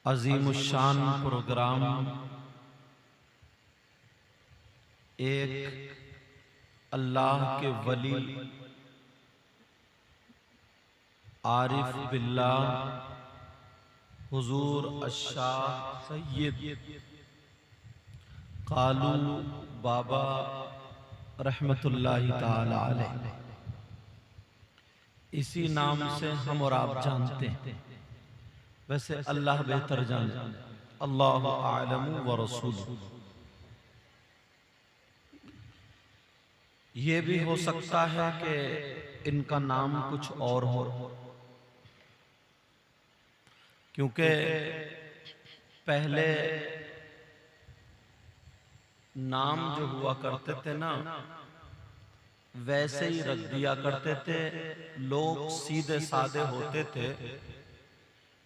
अजीमुशान programme एक अल्लाह के वली आरिफ बिल्लाह हुजूर अशाह सैयद कालू बाबा रहमतुल्लाहि ताला अलैह, इसी नाम से हम और आप जानते हैं। वैसे अल्लाह बेहतर जाने, अल्लाहु आलमु व रसूलुहु। ये भी हो सकता है कि इनका नाम कुछ और हो, क्योंकि पहले नाम जो हुआ करते थे ना, वैसे ही रख दिया करते थे। लोग सीधे साधे होते थे,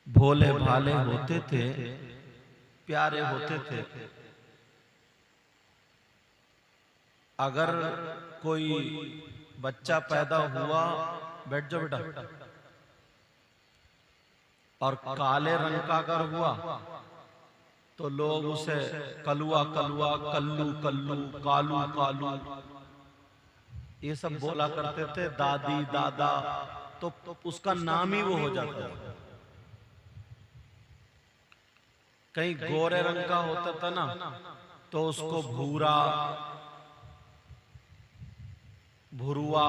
भोले भाले होते थे, प्यारे होते थे। अगर कोई बच्चा पैदा हुआ, बैठ जाओ बेटा, और काले रंग का अगर हुआ तो लोग उसे कलुआ कलुआ, कल्लू कल्लू, कालू कालू, ये सब बोला करते थे। दादी दादा, तो उसका नाम ही वो हो जाता है। कहीं गोरे रंग का होता था ना, तो उसको भूरा, भुरुआ,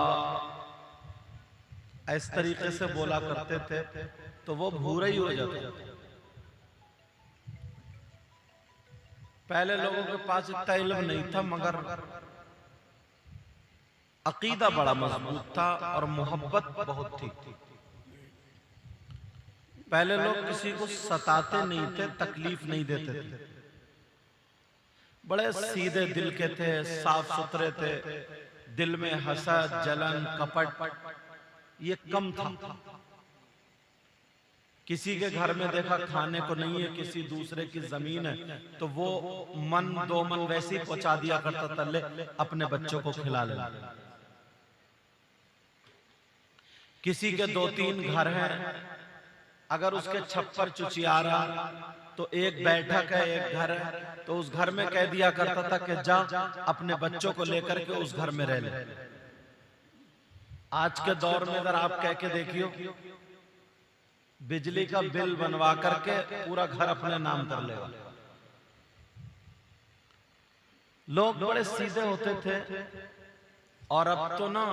इस तरीके से बोला करते थे, तो वो भूरा ही हो जाता था। पहले लोगों के पास इतना इल्म नहीं था, मगर अकीदा बड़ा मजबूत था और मोहब्बत बहुत थी। पहले लोग किसी को सताते नहीं थे, तकलीफ नहीं देते थे, बड़े सीधे दिल के थे, साफ सुथरे थे। दिल में हसद, जलन, कपट ये कम था। किसी के घर में देखा खाने को नहीं है, किसी दूसरे की जमीन है, तो वो मन दो मन वैसे ही पहुंचा दिया करता था, ले अपने बच्चों को खिला ले। किसी के दो तीन घर हैं, अगर उसके छप्पर चुचियारा, तो एक बैठक है, एक घर है, तो उस घर में कह दिया करता था कि जा अपने बच्चों को लेकर के उस घर में रह ले। आज के दौर में अगर आप कह के देखियो, बिजली का बिल बनवा करके पूरा घर अपने नाम कर लेगा। लोग बड़े सीधे होते थे, और अब तो ना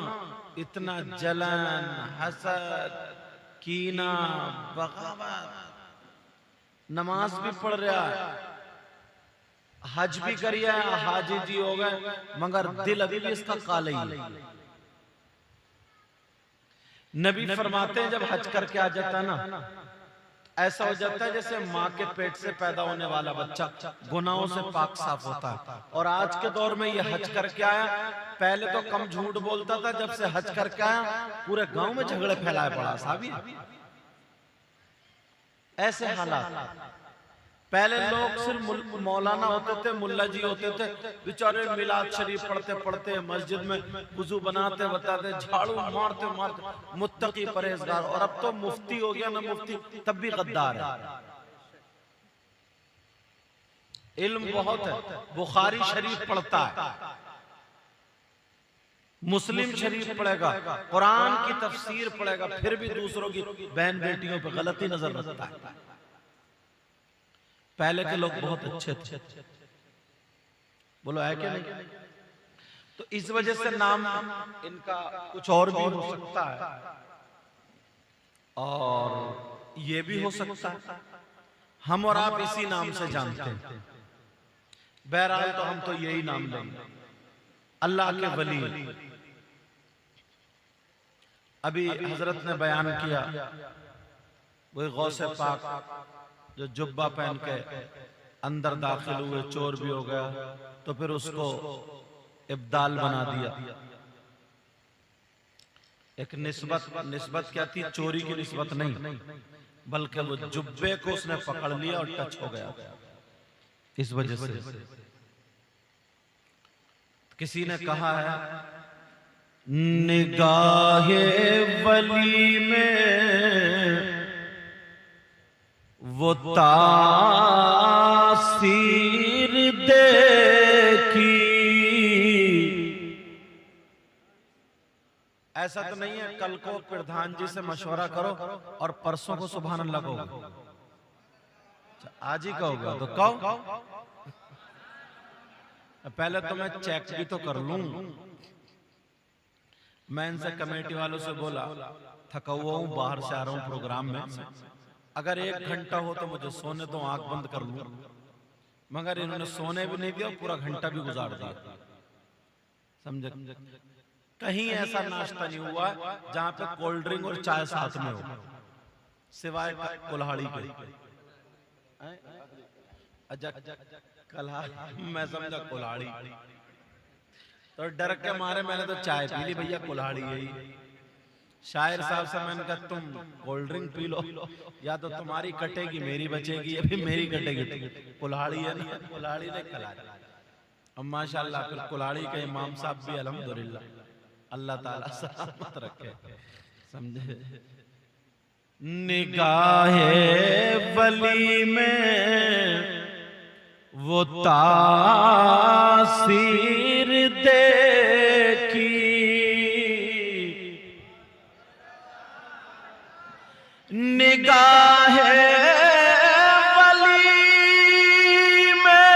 इतना जलन, हसद, कीना, बगावत। नमाज भी पढ़ रहा है, हज भी करिए, हाजी जी हो गए, मगर दिल अभी भी इसका काला ही है। नबी फरमाते हैं जब हज करके आ जाता है ना, ऐसा हो जाता है जैसे माँ के पेट से पैदा होने वाला बच्चा गुनाहों से पाक साफ होता है। और आज के दौर में ये हज करके आया, पहले तो कम झूठ बोलता था, जब से हज करके आया पूरे गांव में झगड़े फैलाए पड़ा साहब। ऐसे हालात। पहले लोग सिर्फ मौलाना होते थे, मुल्ला जी होते थे, बेचारे मिलाद शरीफ पढ़ते पढ़ते मस्जिद में वुजू बनाते बताते, झाड़ू मारते मारते, मुत्तकी परहेजगार। और अब तो मुफ्ती हो गया ना, मुफ्ती तब भी गद्दार है। इल्म बहुत है, बुखारी शरीफ पढ़ता है, मुस्लिम शरीफ पढ़ेगा, कुरान की तफसीर पढ़ेगा, फिर भी दूसरों की बहन बेटियों पर गलती नजर रखता है। पहले के लोग बहुत अच्छे थे, बोलो है कि नहीं? तो इस वजह से नाम इनका कुछ और भी हो सकता है, और ये भी हो सकता है हम और आप इसी नाम से जानते हैं। बहरहाल तो हम तो यही नाम लेंगे, अल्लाह के वली। अभी हजरत ने बयान किया, वही गौसे पाक जो जुब्बा पहन के अंदर दाखिल हुए, चोर भी हो गया, तो फिर उसको इब्दाल बना दिया। एक निस्बत क्या थी? चोरी की निस्बत नहीं, बल्कि वो जुब्बे को उसने पकड़ लिया और टच हो गया। इस वजह से किसी ने कहा है, निगाहे वली में वो तासीर देखी। ऐसा तो नहीं है कल को प्रधान जी से मशवरा करो और परसों को सुभान अल्लाह कहो, आज ही कहोगे तो कहो। पहले तो मैं चेक भी तो कर लूं। मैं इनसे कमेटी वालों से बोला थका हुआ हूं, बाहर से आ रहा हूं प्रोग्राम में, अगर 1 घंटा हो तो मुझे सोने दो, आंख बंद कर लूं। मगर इन्होंने सोने भी नहीं दिया, पूरा घंटा भी गुजार दिया। समझे? कहीं ऐसा नाश्ता नहीं हुआ जहां पे कोल्ड ड्रिंक और चाय साथ में हो, सिवाय कुल्हाड़ी के। मैं समझा कुल्हाड़ी, तो डर के मारे मैंने तो चाय पी ली, भैया कुल्हाड़ी यही। शायर साहब से मैंने कहा तुम कोल्ड ड्रिंक पी लो, या तो तुम्हारी कटेगी मेरी बचेगी, या फिर मेरी कटेगी। कुल्हाड़ी है ना, कुल्हाड़ी ने खिला। अब माशाल्लाह फिर कुल्हाड़ी के इमाम साहब भी अल्हम्दुलिल्लाह, अल्लाह ताला सलामत रखे। समझे? निगाहे वली में वो तासीर देखी, निगाहे वली में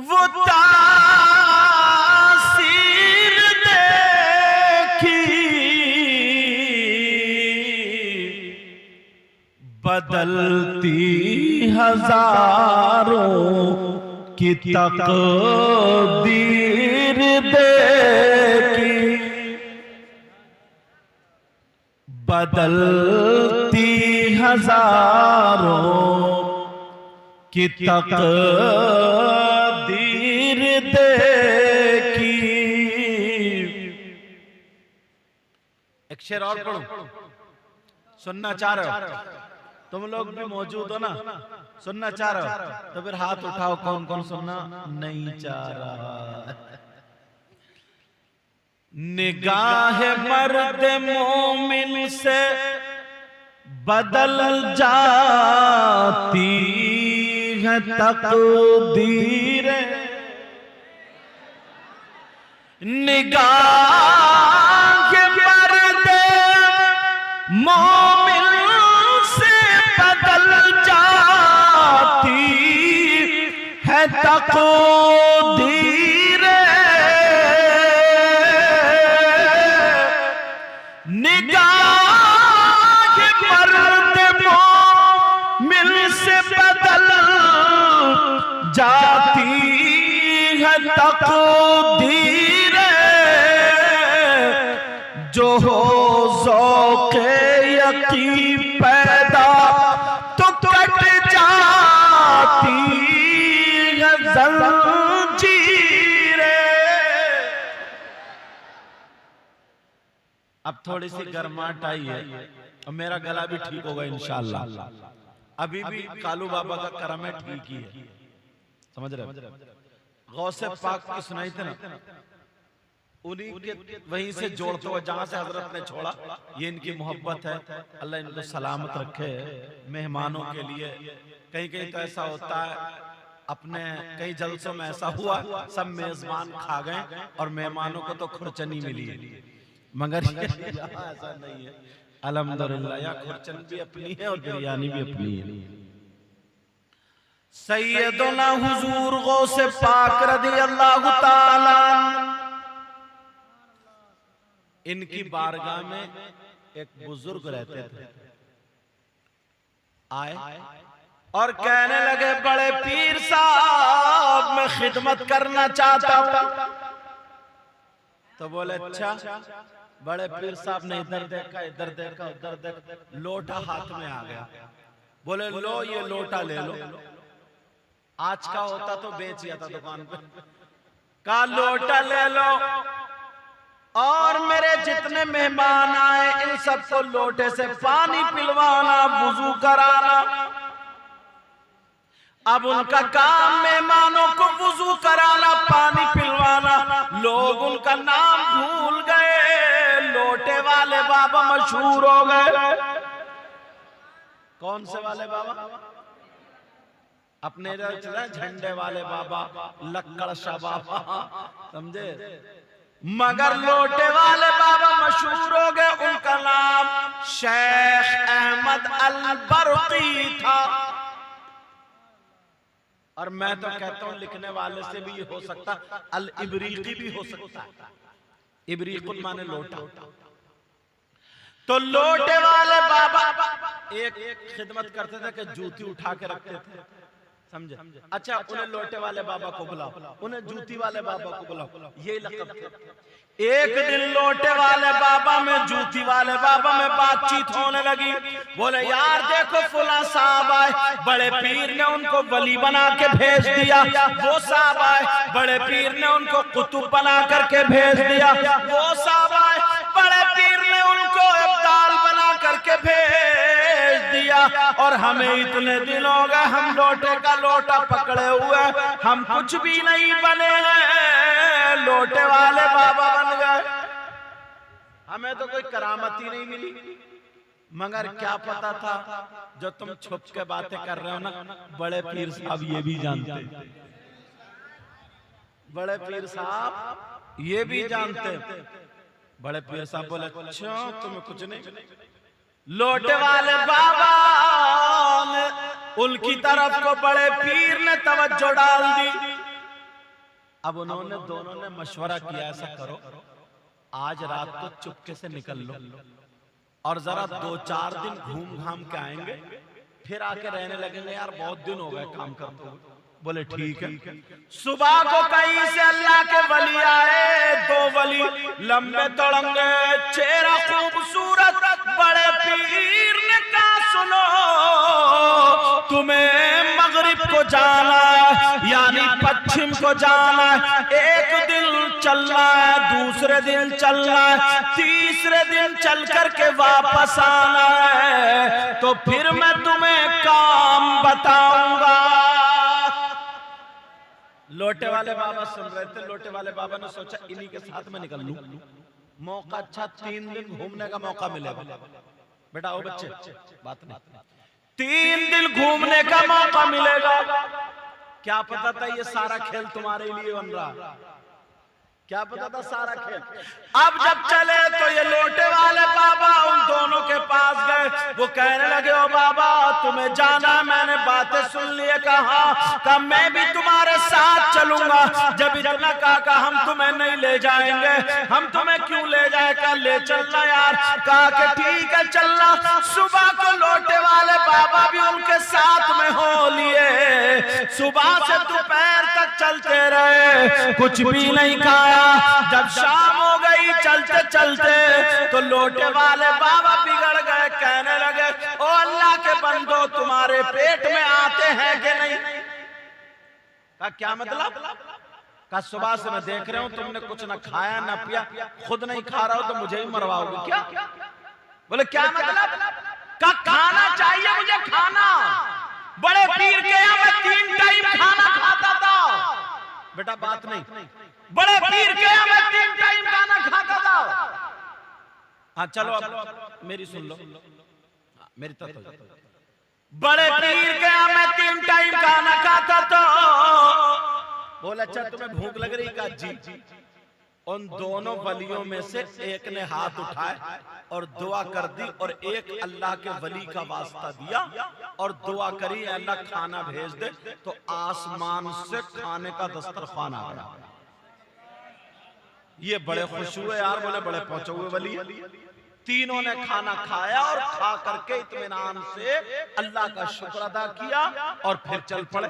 वो तासीर देखी, बदलती हजारों की तकदीर देखी, बदलती हजारों की तकदीर देखी। एक शेर और पढ़ूं, सुनना चाह रहे हो? तुम लोग भी मौजूद हो ना, सुनना चाह रहे हो तो फिर हाथ उठाओ, कौन कौन सुनना नहीं चाह रहा। निगाह मर्द मोमिन से बदल जाती है तकदीर, निगाह मर्द मोमिन से बदल जाती है तकदीर, निगाह मर्द मोमिन से बदल जाती है तकदीर, जो हो ज़ौक़े यकीन पैदा तो कट जाती है ज़ंजीरें। अब थोड़ी सी गर्माहट आई है और मेरा गला भी ठीक होगा इंशाअल्लाह। अभी भी कालू बाबा का करम है, ठीक ही है। समझ रहे? गौसे पाक की सुनाई थे ना, उन्हीं के वहीं से जोड़ते हुए जहां से हजरत ने छोड़ा। ये इनकी मोहब्बत है, अल्लाह इनको सलामत रखे। मेहमानों के लिए कहीं कहीं तो ऐसा होता है, अपने कई जलसों में ऐसा हुआ सब मेजबान खा गए और मेहमानों को तो खुरचनी मिली, मगर ऐसा नहीं है। अल्हम्दुलिल्लाह यहाँ खुरचन भी अपनी है और बिरयानी भी अपनी है। सैयदना हुजूर गौसे पाक रज़ियल्लाहु ताला इनकी बारगाह में एक बुजुर्ग रहते थे। आए और कहने लगे बड़े पीर साहब मैं खिदमत करना चाहता हूं। तो बोले अच्छा। बड़े पीर साहब ने इधर देखा उधर देखा, लोटा हाथ में आ गया। बोले लो ये लोटा ले लो। आज का होता तो बेच दिया था दुकान पे। का लोटा ले लो और मेरे जितने मेहमान आए इन सबको लोटे से पानी पिलवाना, वुजू कराना। अब उनका काम मेहमानों को वुजू कराना, पानी पिलवाना। लोग उनका नाम भूल गए, लोटे वाले बाबा मशहूर हो गए। कौन से वाले बाबा? अपने इधर चला झंडे वाले बाबा, लक्कड़ शाह बाबा, समझे? मगर लोटे वाले बाबा मशहूर हो गए। उनका नाम शेख अहमद अल-बरकी था। और मैं तो कहता हूं लिखने वाले से भी हो सकता, अल-इब्रीकी भी हो सकता है। इब्रीकुल माने लोटा। तो लोटे वाले बाबा एक खिदमत करते थे कि जूती उठा के रखते थे, समझे? अच्छा, उन्हें लोटे वाले बाबा को बुलाओ, उन्हें जूती वाले बाबा को बुलाओ, ये लक़ब थे। एक दिन लोटे वाले बाबा में जूती वाले बाबा में बातचीत होने लगी। बोले यार देखो फुला साहब आए, बड़े पीर ने उनको वली बना के भेज दिया। वो साहब आए, बड़े पीर ने उनको कुतुब बना करके भेज दिया। वो साहब आए, बड़े पीर ने उनको अब्दाल बना करके भेज दिया। और हमें इतने दिन हो गए, हम लोटे का लोटा पकड़े हुए, हम कुछ भी नहीं बने हैं, लोटे वाले बाबा बन गए। हमें तो कोई करामत ही नहीं मिली। मगर क्या पता था, जो तुम छुप के बातें कर रहे हो ना, बड़े पीर साहब ये भी जानते, बड़े पीर साहब ये भी जानते। बड़े पीर साहब बोले अच्छा तुम्हें कुछ नहीं। लोटे वाले बाबा ने उनकी तरफ को बड़े पीर ने तवज्जो डाल दी। अब उन्होंने दोनों ने मशवरा किया, ऐसा करो आज रात को चुपके से निकल लो और जरा 2-4 दिन घूम घाम के आएंगे, फिर आके रहने लगेंगे। यार बहुत दिन हो गए काम करते हुए। बोले ठीक है। सुबह को कहीं से अल्लाह के वली आए, 2 वली, लंबे तड़ंगे, चेहरा खूबसूरत। बड़े पीर ने कहा सुनो, तुम्हें मगरिब को जाना है, यानी पश्चिम को जाना है। एक दिन चलना है, दूसरे दिन चलना है, तीसरे दिन चल करके वापस आना है, तो फिर मैं तुम्हें काम बताऊंगा। लोटे वाले बाबा सुन रहे थे। लोटे वाले बाबा ने सोचा इन्हीं के साथ में निकल लूं, मौका अच्छा, 3 दिन घूमने का मौका मिलेगा। बेटा ओ बच्चे बात नहीं, 3 दिन घूमने का मौका मिलेगा। क्या पता था ये सारा खेल तुम्हारे लिए बन रहा, क्या पता था सारा खेल। अब जब चले तो ये लोटे वाले बाबा उन दोनों के पास गए। वो कहने लगे ओ बाबा तुम्हें जाना, मैंने बातें सुन लिए, कहा मैं भी तुम्हारे साथ चलूंगा। जब इतना कहा हम तुम्हें नहीं ले जाएंगे। हम तुम्हें क्यों ले जाए, कहा ले चलना यार। कहा कि ठीक है चलना। सुबह को लोटे वाले बाबा भी उनके साथ में हो लिए। सुबह से दोपहर तक चलते रहे, कुछ भी नहीं खाया। जब शाम हो गई चलते चलते तो लोटे वाले बाबा बिगड़ गए। कहने लगे ओ अल्लाह के बंदो तुम्हारे पेट में आते हैं कि नहीं? का क्या मतलब? का सुबह से मैं देख रहा हूं तुमने कुछ ना खाया ना पिया, खुद नहीं खा रहा हो तो मुझे ही मरवाओगे क्या? बोले क्या मतलब? का खाना चाहिए मुझे, खाना। बड़े पीर के यहाँ मैं 3 टाइम खाना खाता था। बेटा बात नहीं, बड़े पीर के यहाँ मैं 3 टाइम खाना खाता था। हाँ चलो अब मेरी सुन लो, मेरी तरफ। बड़े पीर के यहाँ मैं 3 टाइम खाना खाता था। बोले अच्छा तुम्हें भूख लग रही? का जी। उन दोनों वलियों में से एक ने हाथ उठाए और दुआ कर दी, और एक अल्लाह के वली का वास्ता दिया और दुआ करी अल्लाह खाना भेज दे। तो आसमान से खाने का दस्तरखान आ गया। ये बड़े खुश हुए यार, बोले बड़े पहुंचे हुए वली। तीनों ने खाना खाया और खा करके इत्मीनान से अल्लाह का शुक्र अदा किया और फिर चल पड़े।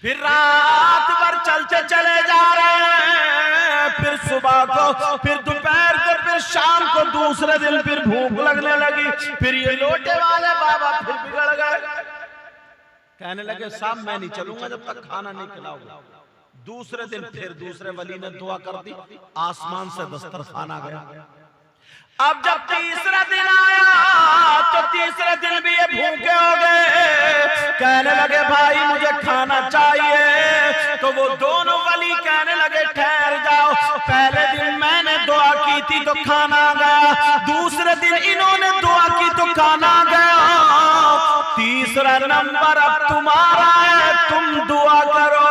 फिर रात भर चलते चले जा रहे हैं। फिर सुबह को, फिर दोपहर को, फिर शाम को, दूसरे दिन फिर भूख लगने लगी। फिर ये लोटे वाले बाबा फिर बिगड़ गए। कहने लगे साहब मैं नहीं चलूंगा जब तक खाना नहीं खिलाओगे। दूसरे दिन फिर दूसरे वली ने दुआ कर दी, आसमान से दस्तरखान आ गया। अब जब तीसरा दिन आया तो तीसरे दिन भी ये भूखे हो गए। कहने लगे भाई मुझे खाना चाहिए। तो वो दोनों वली कहने लगे ठहर जाओ, पहले दिन मैंने दुआ की थी तो खाना आ गया, दूसरे दिन इन्होंने दुआ की तो खाना आ गया। तीसरा नंबर अब तुम्हारा है, तुम दुआ करो।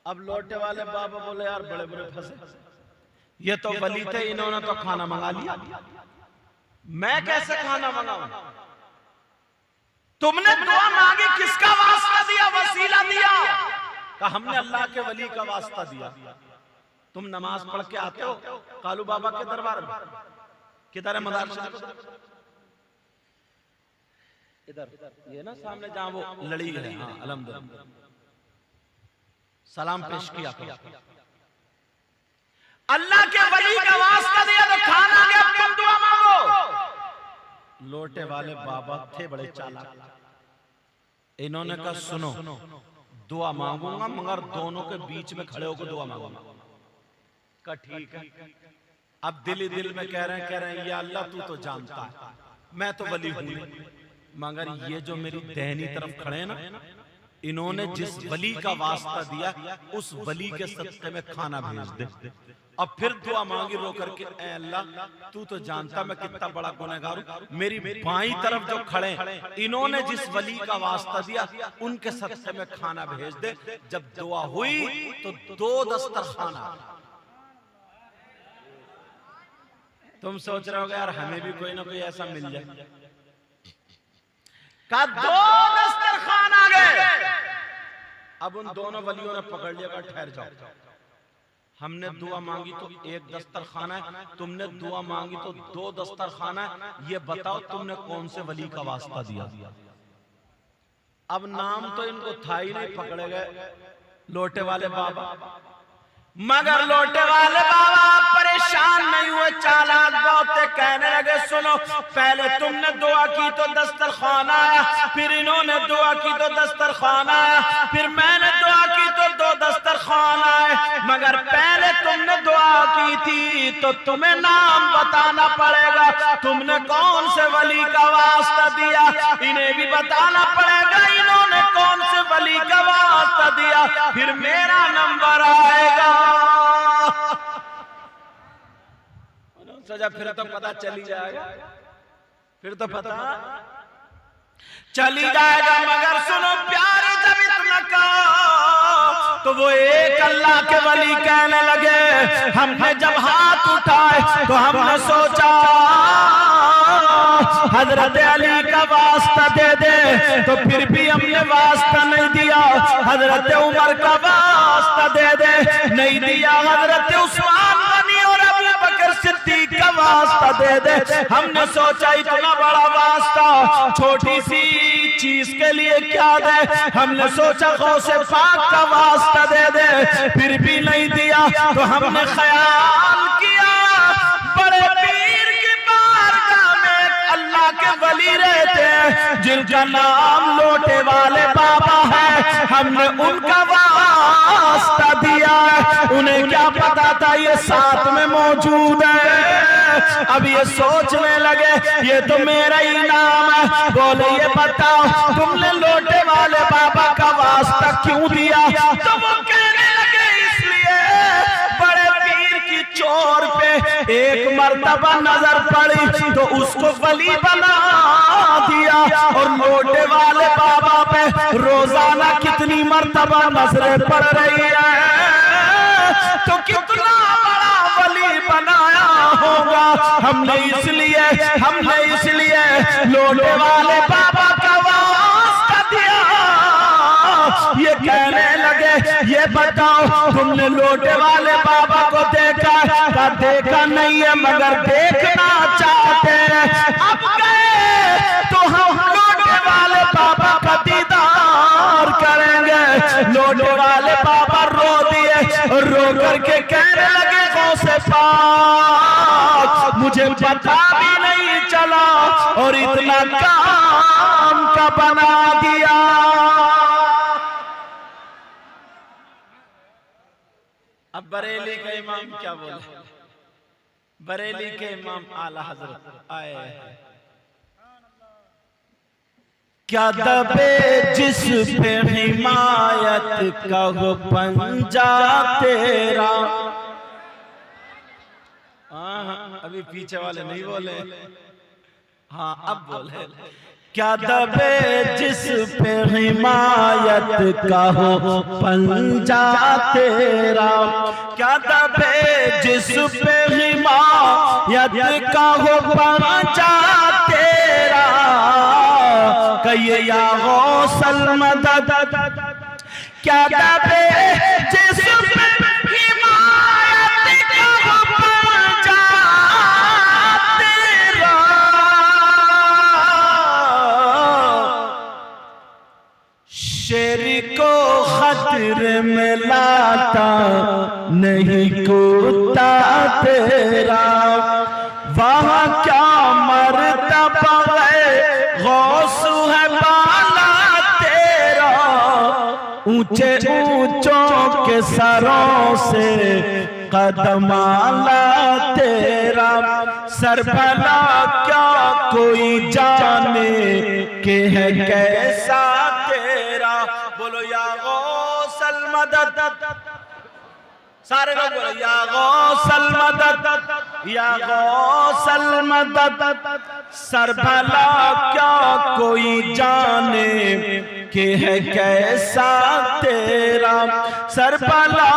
अब लोटे वाले बाबा बोले यार बड़े बड़े फंसे, ये तो वली थे, इन्होंने तो खाना मंगा लिया, मैं कैसे खाना मंगाऊं? तुमने दुआ मांगी, किसका वास्ता दिया, वसीला दिया? कहा हमने अल्लाह के वली का वास्ता दिया। तुम नमाज पढ़ के आते हो कालू बाबा के दरबार में, किधर है मदरसा? इधर ये ना सामने जहां वो लड़ी है, हाँ अल्हम्दुलिल्लाह, सलाम पेश किया करो। अल्लाह के वली का वास्ता दिया तो खाना गया, तुम दुआ मांगो। लोटे वाले बाबा थे बड़े चालाक, इन्होंने कहा सुनो दुआ मांगूंगा मगर दोनों के बीच में खड़े होकर दुआ मांगूंगा। कहा ठीक है। अब दिल ही दिल में कह रहे हैं या अल्लाह तू तो जानता है मैं तो वली हूं, मगर ये जो मेरी दहनी तरफ खड़े हैं ना, इन्होंने जिस वली का वास्ता दिया उस वली के सदक़े में खाना भेज दे। अब फिर दुआ मांगी रो करके, ऐ अल्लाह तू तो जानता मैं कितना बड़ा गुनहगार हूं, मेरी बाईं तरफ जो खड़े इन्होंने जिस वली का वास्ता दिया उनके सदक़े में खाना भेज दे। जब दुआ हुई तो 2 दस्तरखाना। तुम सोच रहे हो यार हमें भी कोई ना कोई ऐसा मिल जाए, का 2 दस्तरखान आ गए। अब उन दोनों वलियों ने पकड़ लिया, ठहर जाओ, हमने दुआ मांगी तो 1 दस्तरखाना है, तुमने दुआ मांगी तो 2 दस्तरखाना है, ये बताओ तुमने कौन से वली का वास्ता दिया? अब नाम तो इनको था ही नहीं, पकड़े गए लोटे वाले बाबा। मगर लोटे वाले बाबा परेशान नहीं हुए, चालाक बहुत थे, कहने लगे सुनो पहले तुमने दुआ की तो दस्तरखान आया, फिर इन्होंने दुआ की तो दस्तरखान आया, फिर मैंने दुआ की तो 2 दस्तरखान आए, मगर पहले तुमने दुआ की थी तो तुम्हें नाम बताना पड़ेगा, तुमने कौन से वली का वास्ता दिया इन्हें भी बताना पड़ेगा, इन्होंने कौन से वली का वास्ता दिया, फिर मेरा नंबर आएगा। सजा फिर तो पता चली जाएगा, फिर तो पता चली जाएगा। मगर सुनो प्यारे, जब इतना कहा तो वो एक अल्लाह के वली कहने लगे, हमने जब हाथ उठाए तो हमने सोचा हजरत अली का वास्ता दे दे, तो फिर भी हमने वास्ता नहीं दिया। हजरत उमर का वास्ता दे दे, नहीं दिया। हजरत उस्मान गनी और अबू बकर सिद्दीक का वास्ता दे दे, हमने सोचा इतना बड़ा वास्ता छोटी सी चीज के लिए क्या दे, हमने सोचा गौसे पाक का वास्ता दे दे, फिर भी नहीं दिया। तो हमने ख्याल किया बड़े पीर की बारगाह में अल्लाह के वली रहते हैं जिनका नाम लोटे वाले बाबा है, हमने उनका वास्ता दिया। उन्हें क्या पता था ये साथ में मौजूद है। अब ये सोचने लगे ये तो मेरा ही नाम है। बोले ये बताओ तुमने लोटे वाले बाबा का वास्ता क्यों दिया? तो वो कहने लगे इसलिए बड़े पीर की चोर पे एक मर्तबा नजर पड़ी तो उसको वली बना दिया, और लोटे वाले बाबा पे रोजाना कितनी मर्तबा नजरें पड़ रही है, तो कितना बड़ा वली बनाया होगा। हमने इसलिए लोटे वाले बाबा का वास्ता दिया। ये कहने लगे ये बताओ तुमने लोटे वाले बाबा को देखा? का देखा नहीं है मगर देखना चाहते हैं। अब गए तो हम लोटे वाले बाबा का दीदार करेंगे। लोटे वाले बाबा रो दिए, रो करके कहने लगे गौसे पाक मुझे पता भी नहीं चला और इतना काम का बना दिया। अब बरेली के इमाम क्या बोले? बरेली के इमाम आला हजरत आए, क्या दबे जिस पे हिमायत का वो पंजा तेरा। अभी पीछे वाले नहीं बोले, हाँ अब बोले। क्या दबे जिस पे हिमायत का हो पंजा तेरा, क्या दबे जिस पे हिमायत का हो पंजा तेरा, कहिए या गौसल मदद, क्या दबे जिस पे हिमायत का हो पंजा तेरा, शेर को खतरे में लाता नहीं कुत्ता तेरा, वहाँ क्या मर्तबा है गौसु है बाला तेरा, ऊंचे ऊंचों के सरों से कदमाला तेरा, सर भला क्या कोई जाने के है कैसा तेरा। बोलो या गौसल मदद, सारे लोग बोलो या गौसल मदद, या गौसल मदद, सर भला क्या कोई जाने के है कैसा तेरा, सर भला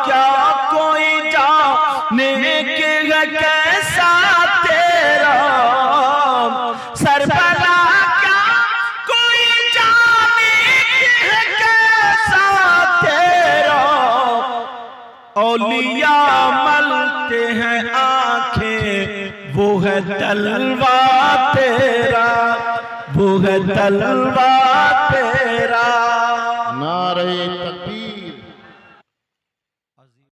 क्या कोई जाने के है कैसा तेरा, सर भला क्या कोई जाने के है कैसा तेरा, औलिया मलते हैं आंखें वो है तलवा तेरा, वो है तलवा तेरा।